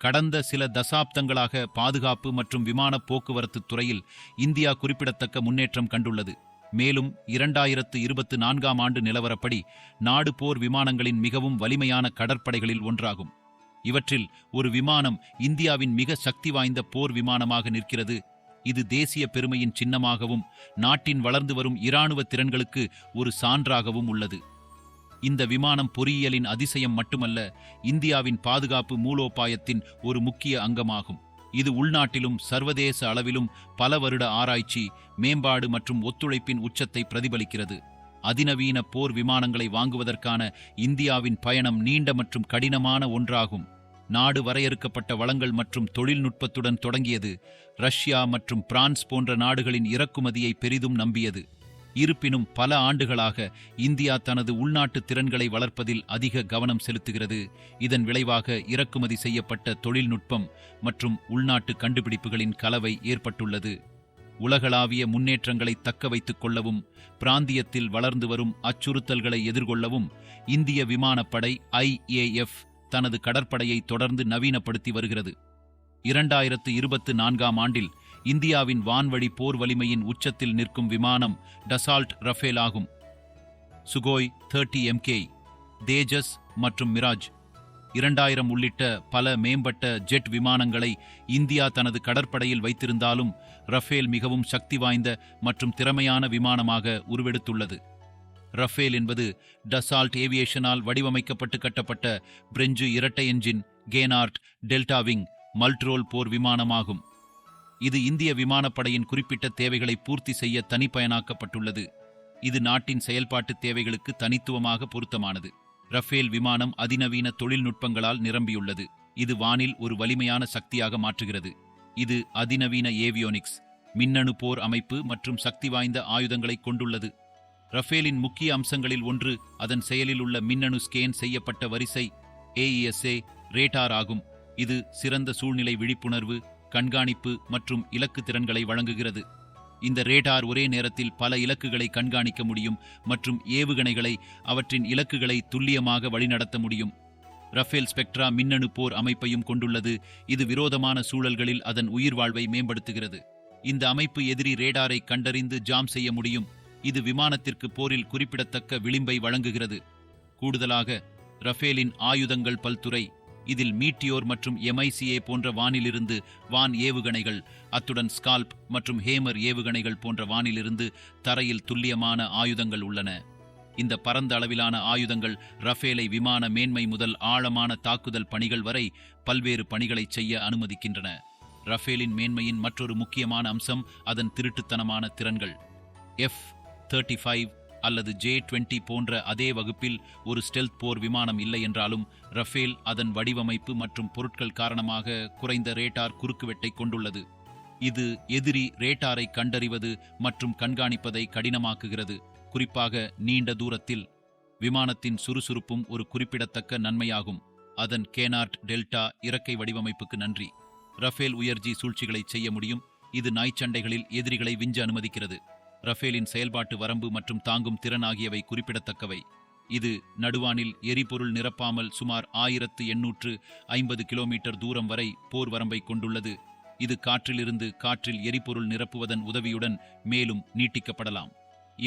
கடந்த சில தசாப்தங்களாக பாதுகாப்பு மற்றும் விமானப் போக்குவரத்து துறையில் இந்தியா குறிப்பிடத்தக்க முன்னேற்றம் கண்டுள்ளது. மேலும் 2024ஆம் ஆண்டு நிலவரப்படி நாடு போர் விமானங்களின் மிகவும் வலிமையான கடற்படைகளில் ஒன்றாகும். இவற்றில் ஒரு விமானம் இந்தியாவின் மிக சக்தி வாய்ந்த போர் விமானமாக நிற்கிறது. இது தேசிய பெருமையின் சின்னமாகவும் நாட்டின் வளர்ந்து வரும் இராணுவ திறன்களுக்கு ஒரு சான்றாகவும் உள்ளது. இந்த விமானம் பொறியியலின் அதிசயம் மட்டுமல்ல, இந்தியாவின் பாதுகாப்பு மூலோபாயத்தின் ஒரு முக்கிய அங்கமாகும். இது உள்நாட்டிலும் சர்வதேச அளவிலும் பல வருட ஆராய்ச்சி, மேம்பாடு மற்றும் ஒத்துழைப்பின் உச்சத்தை பிரதிபலிக்கிறது. அதிநவீன போர் விமானங்களை வாங்குவதற்கான இந்தியாவின் பயணம் நீண்ட மற்றும் கடினமான ஒன்றாகும். நாடு வரையறுக்கப்பட்ட வளங்கள் மற்றும் தொழில்நுட்பத்துடன் தொடங்கியது. ரஷ்யா மற்றும் பிரான்ஸ் போன்ற நாடுகளின் இறக்குமதியை பெரிதும் நம்பியது. இருப்பினும் பல ஆண்டுகளாக இந்தியா தனது உள்நாட்டு திறன்களை வளர்ப்பதில் அதிக கவனம் செலுத்துகிறது. இதன் விளைவாக இறக்குமதி செய்யப்பட்ட தொழில்நுட்பம் மற்றும் உள்நாட்டு கண்டுபிடிப்புகளின் கலவை ஏற்பட்டுள்ளது. உலகளாவிய முன்னேற்றங்களை தக்க வைத்துக் கொள்ளவும் பிராந்தியத்தில் வளர்ந்து வரும் அச்சுறுத்தல்களை எதிர்கொள்ளவும் இந்திய விமானப்படை IAF தனது கடற்படையை தொடர்ந்து நவீனப்படுத்தி வருகிறது. 2024ஆம் ஆண்டில் இந்தியாவின் வான்வழி போர் வலிமையின் உச்சத்தில் நிற்கும் விமானம் டசால்ட் ரஃபேல் ஆகும். சுகோய் 30 MK, தேஜஸ் மற்றும் மிராஜ் 2000 உள்ளிட்ட பல மேம்பட்ட ஜெட் விமானங்களை இந்தியா தனது கடற்படையில் வைத்திருந்தாலும் ரஃபேல் மிகவும் சக்தி வாய்ந்த மற்றும் திறமையான விமானமாக உருவெடுத்துள்ளது. ரஃபேல் என்பது டசால்ட் ஏவியேஷனால் வடிவமைக்கப்பட்டு கட்டப்பட்ட பிரெஞ்சு இரட்டை என்ஜின் கேனார்ட் டெல்டா விங் மல்ட்ரோல் போர் விமானமாகும். இது இந்திய விமானப்படையின் குறிப்பிட்ட தேவைகளை பூர்த்தி செய்ய தனிப்பயனாக்கப்பட்டுள்ளது. இது நாட்டின் செயல்பாட்டு தேவைகளுக்கு தனித்துவமாக பொருத்தமானது. ரஃபேல் விமானம் அதிநவீன தொழில்நுட்பங்களால் நிரம்பியுள்ளது. இது வானில் ஒரு வலிமையான சக்தியாக மாற்றுகிறது. இது அதிநவீன ஏவியோனிக்ஸ், மின்னணு போர் அமைப்பு மற்றும் சக்தி வாய்ந்த ஆயுதங்களை கொண்டுள்ளது. ரஃபேலின் முக்கிய அம்சங்களில் ஒன்று அதன் செயலில் உள்ள மின்னணு ஸ்கேன் செய்யப்பட்ட வரிசை AESA ரேடார் ஆகும். இது சிறந்த சூழ்நிலை விழிப்புணர்வு, கண்காணிப்பு மற்றும் இலக்கு திறன்களை வழங்குகிறது. இந்த ரேடார் ஒரே நேரத்தில் பல இலக்குகளை கண்காணிக்க முடியும் மற்றும் ஏவுகணைகளை அவற்றின் இலக்குகளை துல்லியமாக வழிநடத்த முடியும். ரஃபேல் ஸ்பெக்ட்ரா மின்னணு போர் அமைப்பையும் கொண்டுள்ளது. இது விரோதமான சூழல்களில் அதன் உயிர் வாழ்வை மேம்படுத்துகிறது. இந்த அமைப்பு எதிரி ரேடாரை கண்டறிந்து ஜாம் செய்ய முடியும். இது விமானத்திற்கு போரில் குறிப்பிடத்தக்க விளிம்பை வழங்குகிறது. கூடுதலாக ரஃபேலின் ஆயுதங்கள் பல்துறை. இதில் மீட்டியோர் மற்றும் MICA போன்ற வானிலிருந்து வான் ஏவுகணைகள், அத்துடன் ஸ்கால்ப் மற்றும் ஹேமர் ஏவுகணைகள் போன்ற வானிலிருந்து தரையில் துல்லியமான ஆயுதங்கள் உள்ளன. இந்த பரந்த அளவிலான ஆயுதங்கள் ரஃபேலை விமான மேன்மை முதல் ஆழமான தாக்குதல் பணிகள் வரை பல்வேறு பணிகளை செய்ய அனுமதிக்கின்றன. ரஃபேலின் மேன்மையின் மற்றொரு முக்கியமான அம்சம் அதன் திருட்டுத்தனமான திறன்கள். F-35 அல்லது J-20 போன்ற அதே வகுப்பில் ஒரு ஸ்டெல்த் போர் விமானம் இல்லை என்றாலும் ரஃபேல் அதன் வடிவமைப்பு மற்றும் பொருட்கள் காரணமாக குறைந்த ரேடார் குறுக்குவெட்டை கொண்டுள்ளது. இது எதிரி ரேடாரை கண்டறிவது மற்றும் கண்காணிப்பதை கடினமாக்குகிறது, குறிப்பாக நீண்ட தூரத்தில். விமானத்தின் சுறுசுறுப்பும் ஒரு குறிப்பிடத்தக்க நன்மையாகும். அதன் கேனார்ட் டெல்டா இறக்கை வடிவமைப்புக்கு நன்றி. ரஃபேல் உயர்ஜி சூழ்ச்சிகளை செய்ய முடியும். இது நாய்ச்சண்டைகளில் எதிரிகளை விஞ்ச அனுமதிக்கிறது. ரஃபேலின் செயல்பாட்டு வரம்பு மற்றும் தாங்கும் திறன் ஆகியவை குறிப்பிடத்தக்கவை. இது நடுவானில் எரிபொருள் நிரப்பாமல் சுமார் 1850 கிலோமீட்டர் தூரம் வரை போர் வரம்பை கொண்டுள்ளது. இது காற்றிலிருந்து காற்றில் எரிபொருள் நிரப்புவதன் உதவியுடன் மேலும் நீட்டிக்கப்படலாம்.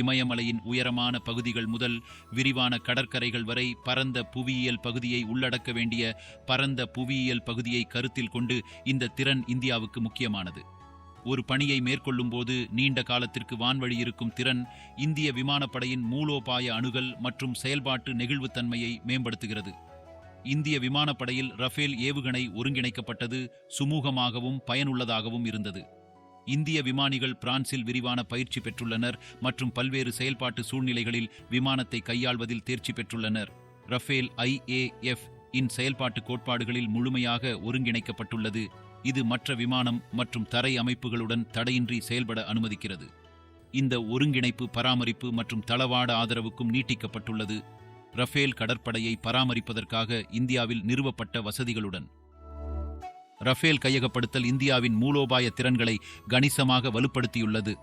இமயமலையின் உயரமான பகுதிகள் முதல் விரிவான கடற்கரைகள் வரை பரந்த புவியியல் பகுதியை உள்ளடக்க வேண்டிய பரந்த புவியியல் பகுதியை கருத்தில் கொண்டு இந்த திறன் இந்தியாவுக்கு முக்கியமானது. ஒரு பணியை மேற்கொள்ளும் போது நீண்ட காலத்திற்கு வான்வழி இருக்கும் திறன் இந்திய விமானப்படையின் மூலோபாய அணுகல் மற்றும் செயல்பாட்டு நெகிழ்வுத்தன்மையை மேம்படுத்துகிறது. இந்திய விமானப்படையில் ரஃபேல் ஏவுகணை ஒருங்கிணைக்கப்பட்டது சுமூகமாகவும் பயனுள்ளதாகவும் இருந்தது. இந்திய விமானிகள் பிரான்சில் விரிவான பயிற்சி பெற்றுள்ளனர் மற்றும் பல்வேறு செயல்பாட்டு சூழ்நிலைகளில் விமானத்தை கையாள்வதில் தேர்ச்சி பெற்றுள்ளனர். ரஃபேல் IAF இன் செயல்பாட்டு கோட்பாடுகளில் முழுமையாக ஒருங்கிணைக்கப்பட்டுள்ளது. இது மற்ற விமானம் மற்றும் தரை அமைப்புகளுடன் தடையின்றி செயல்பட அனுமதிக்கிறது. இந்த ஒருங்கிணைப்பு பராமரிப்பு மற்றும் தளவாட ஆதரவுக்கும் நீட்டிக்கப்பட்டுள்ளது. ரஃபேல் கடற்படையை பராமரிப்பதற்காக இந்தியாவில் நிறுவப்பட்ட வசதிகளுடன். ரஃபேல் கையகப்படுத்தல் இந்தியாவின் மூலோபாய திறன்களை கணிசமாக வலுப்படுத்தியுள்ளது.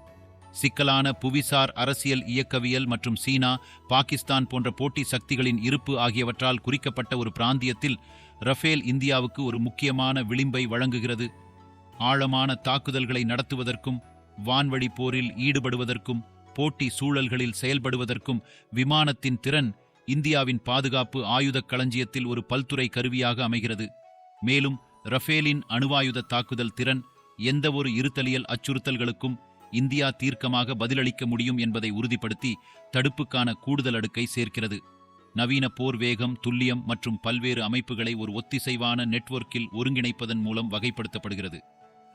சிக்கலான புவிசார் அரசியல், இயக்கவியல் மற்றும் சீனா, பாகிஸ்தான் போன்ற போட்டி சக்திகளின் இருப்பு ஆகியவற்றால் குறிக்கப்பட்ட ஒரு பிராந்தியத்தில் ரஃபேல் இந்தியாவுக்கு ஒரு முக்கியமான விளிம்பை வழங்குகிறது. ஆழமான தாக்குதல்களை நடத்துவதற்கும் வான்வழி போரில் ஈடுபடுவதற்கும் போட்டி சூழல்களில் செயல்படுவதற்கும் விமானத்தின் திறன் இந்தியாவின் பாதுகாப்பு ஆயுதக் களஞ்சியத்தில் ஒரு பல்துறை கருவியாக அமைகிறது. மேலும் ரஃபேலின் அணுவாயுத தாக்குதல் திறன் எந்தவொரு இருத்தலியல் அச்சுறுத்தல்களுக்கும் இந்தியா தீர்க்கமாக பதிலளிக்க முடியும் என்பதை உறுதிப்படுத்தி தடுப்புக்கான கூடுதல் அடுக்கை சேர்க்கிறது. நவீன போர் வேகம், துல்லியம் மற்றும் பல்வேறு அமைப்புகளை ஒரு ஒத்திசைவான நெட்வொர்க்கில் ஒருங்கிணைப்பதன் மூலம் வகைப்படுத்தப்படுகிறது.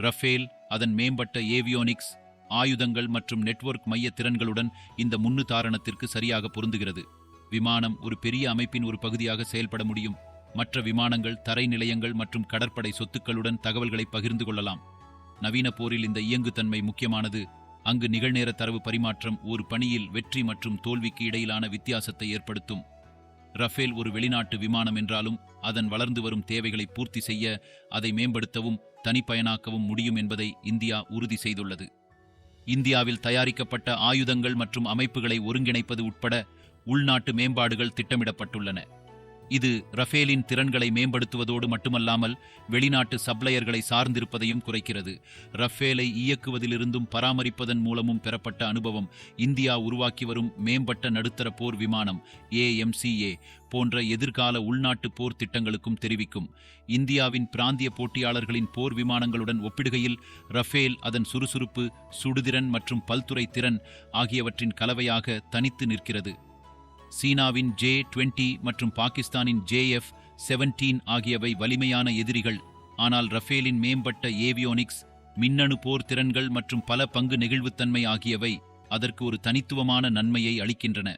ரஃபேல் அதன் மேம்பட்ட ஏவியோனிக்ஸ், ஆயுதங்கள் மற்றும் நெட்வொர்க் மைய திறன்களுடன் இந்த முன்னுதாரணத்திற்கு சரியாக பொருந்துகிறது. விமானம் ஒரு பெரிய அமைப்பின் ஒரு பகுதியாக செயல்பட முடியும். மற்ற விமானங்கள், தரை நிலையங்கள் மற்றும் கடற்படை சொத்துக்களுடன் தகவல்களை பகிர்ந்து கொள்ளலாம். நவீன போரில் இந்த இயங்குதன்மை முக்கியமானது. அங்கு நிகழ்நேர தரவு பரிமாற்றம் ஒரு பணியில் வெற்றி மற்றும் தோல்விக்கு இடையிலான வித்தியாசத்தை ஏற்படுத்தும். ரஃபேல் ஒரு வெளிநாட்டு விமானம் என்றாலும் அதன் வளர்ந்து வரும் தேவைகளை பூர்த்தி செய்ய அதை மேம்படுத்தவும் தனிப்பயனாக்கவும் முடியும் என்பதை இந்தியா உறுதி செய்துள்ளது. இந்தியாவில் தயாரிக்கப்பட்ட ஆயுதங்கள் மற்றும் அமைப்புகளை ஒருங்கிணைப்பது உட்பட உள்நாட்டு மேம்பாடுகள் திட்டமிடப்பட்டுள்ளன. இது ரஃபேலின் திறன்களை மேம்படுத்துவதோடு மட்டுமல்லாமல் வெளிநாட்டு சப்ளையர்களை சார்ந்திருப்பதையும் குறைக்கிறது. ரஃபேலை இயக்குவதிலிருந்தும் பராமரிப்பதன் மூலமும் பெறப்பட்ட அனுபவம் இந்தியா உருவாக்கி வரும் மேம்பட்ட நடுத்தர போர் விமானம் AMCA போன்ற எதிர்கால உள்நாட்டு போர் திட்டங்களுக்கும் தெரிவிக்கும். இந்தியாவின் பிராந்திய போட்டியாளர்களின் போர் விமானங்களுடன் ஒப்பிடுகையில் ரஃபேல் அதன் சுறுசுறுப்பு, சுடுதிறன் மற்றும் பல்துறை திறன் ஆகியவற்றின் கலவையாக தனித்து நிற்கிறது. சீனாவின் J-20 மற்றும் பாகிஸ்தானின் JF-17 ஆகியவை வலிமையான எதிரிகள். ஆனால் ரஃபேலின் மேம்பட்ட ஏவியோனிக்ஸ், மின்னணு போர் திறன்கள் மற்றும் பல பங்கு நெகிழ்வுத்தன்மை ஆகியவை அதற்கு ஒரு தனித்துவமான நன்மையை அளிக்கின்றன.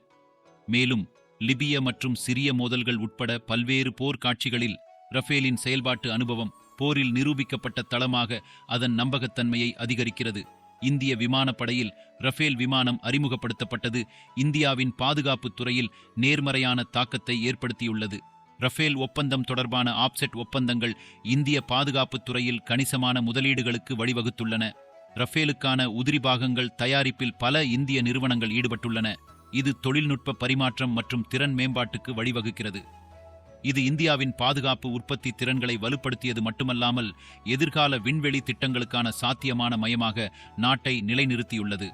மேலும் லிபிய மற்றும் சிரிய மோதல்கள் உட்பட பல்வேறு போர் காட்சிகளில் ரஃபேலின் செயல்பாட்டு அனுபவம் போரில் நிரூபிக்கப்பட்ட தளமாக அதன் நம்பகத்தன்மையை அதிகரிக்கிறது. இந்திய விமானப்படையில் ரஃபேல் விமானம் அறிமுகப்படுத்தப்பட்டது இந்தியாவின் பாதுகாப்பு துறையில் நேர்மறையான தாக்கத்தை ஏற்படுத்தியுள்ளது. ரஃபேல் ஒப்பந்தம் தொடர்பான ஆப்செட் ஒப்பந்தங்கள் இந்திய பாதுகாப்பு துறையில் கணிசமான முதலீடுகளுக்கு வழிவகுத்துள்ளன. ரஃபேலுக்கான உதிரி பாகங்கள் தயாரிப்பில் பல இந்திய நிறுவனங்கள் ஈடுபட்டுள்ளன. இது தொழில்நுட்ப பரிமாற்றம் மற்றும் திறன் மேம்பாட்டுக்கு வழிவகுக்கிறது. இது இந்தியாவின் பாதுகாப்பு உற்பத்தி திறன்களை வலுப்படுத்தியது மட்டுமல்லாமல் எதிர்கால விண்வெளி திட்டங்களுக்கான சாத்தியமான மையமாக நாட்டை நிலைநிறுத்தியுள்ளது.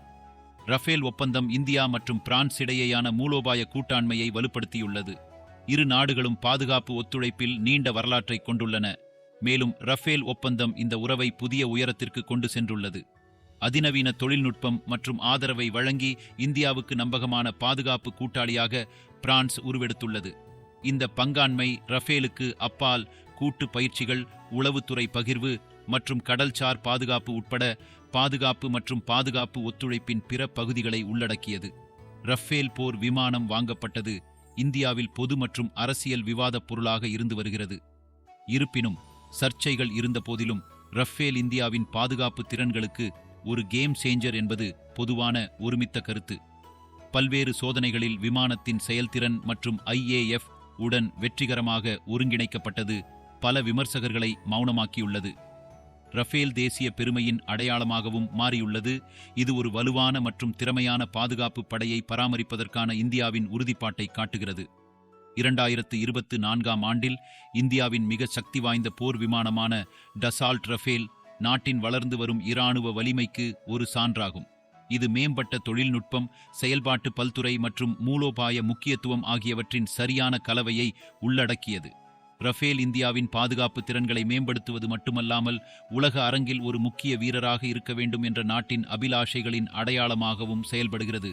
ரஃபேல் ஒப்பந்தம் இந்தியா மற்றும் பிரான்ஸ் இடையேயான மூலோபாய கூட்டாண்மையை வலுப்படுத்தியுள்ளது. இரு நாடுகளும் பாதுகாப்பு ஒத்துழைப்பில் நீண்ட வரலாற்றை கொண்டுள்ளன. மேலும் ரஃபேல் ஒப்பந்தம் இந்த உறவை புதிய உயரத்திற்கு கொண்டு சென்றுள்ளது. அதிநவீன தொழில்நுட்பம் மற்றும் ஆதரவை வழங்கி இந்தியாவுக்கு நம்பகமான பாதுகாப்பு கூட்டாளியாக பிரான்ஸ் உருவெடுத்துள்ளது. இந்த பங்காண்மை ரஃபேலுக்கு அப்பால் கூட்டு பயிற்சிகள், உளவுத்துறை பகிர்வு மற்றும் கடல்சார் பாதுகாப்பு உட்பட பாதுகாப்பு மற்றும் பாதுகாப்பு ஒத்துழைப்பின் பிற பகுதிகளை உள்ளடக்கியது. ரஃபேல் போர் விமானம் வாங்கப்பட்டது இந்தியாவில் பொது மற்றும் அரசியல் விவாதப் பொருளாக இருந்து வருகிறது. இருப்பினும் சர்ச்சைகள் இருந்த போதிலும் ரஃபேல் இந்தியாவின் பாதுகாப்பு திறன்களுக்கு ஒரு கேம் சேஞ்சர் என்பது பொதுவான ஒருமித்த கருத்து. பல்வேறு சோதனைகளில் விமானத்தின் செயல்திறன் மற்றும் IAF உடன் வெற்றிகரமாக ஒருங்கிணைக்கப்பட்டது பல விமர்சகர்களை மௌனமாக்கியுள்ளது. ரஃபேல் தேசிய பெருமையின் அடையாளமாகவும் மாறியுள்ளது. இது ஒரு வலுவான மற்றும் திறமையான பாதுகாப்பு படையை பராமரிப்பதற்கான இந்தியாவின் உறுதிப்பாட்டை காட்டுகிறது. 2024ஆம் ஆண்டில் இந்தியாவின் மிக சக்தி வாய்ந்த போர் விமானமான டசால்ட் ரஃபேல் நாட்டின் வளர்ந்து வரும் இராணுவ வலிமைக்கு ஒரு சான்றாகும். இது மேம்பட்ட தொழில்நுட்பம், செயல்பாட்டு பல்துறை மற்றும் மூலோபாய முக்கியத்துவம் ஆகியவற்றின் சரியான கலவையை உள்ளடக்கியது. ரஃபேல் இந்தியாவின் பாதுகாப்பு திறன்களை மேம்படுத்துவது மட்டுமல்லாமல் உலக அரங்கில் ஒரு முக்கிய வீரராக இருக்க வேண்டும் என்ற நாட்டின் அபிலாஷைகளின் அடையாளமாகவும் செயல்படுகிறது.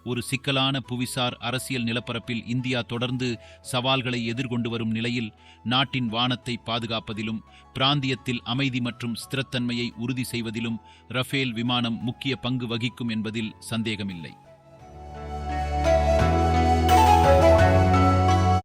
ஒரு சிக்கலான புவிசார் அரசியல் நிலப்பரப்பில் இந்தியா தொடர்ந்து சவால்களை எதிர்கொண்டு வரும் நிலையில் நாட்டின் வானத்தை பாதுகாப்பதிலும் பிராந்தியத்தில் அமைதி மற்றும் ஸ்திரத்தன்மையை உறுதி செய்வதிலும் ரஃபேல் விமானம் முக்கிய பங்கு வகிக்கும் என்பதில் சந்தேகமில்லை.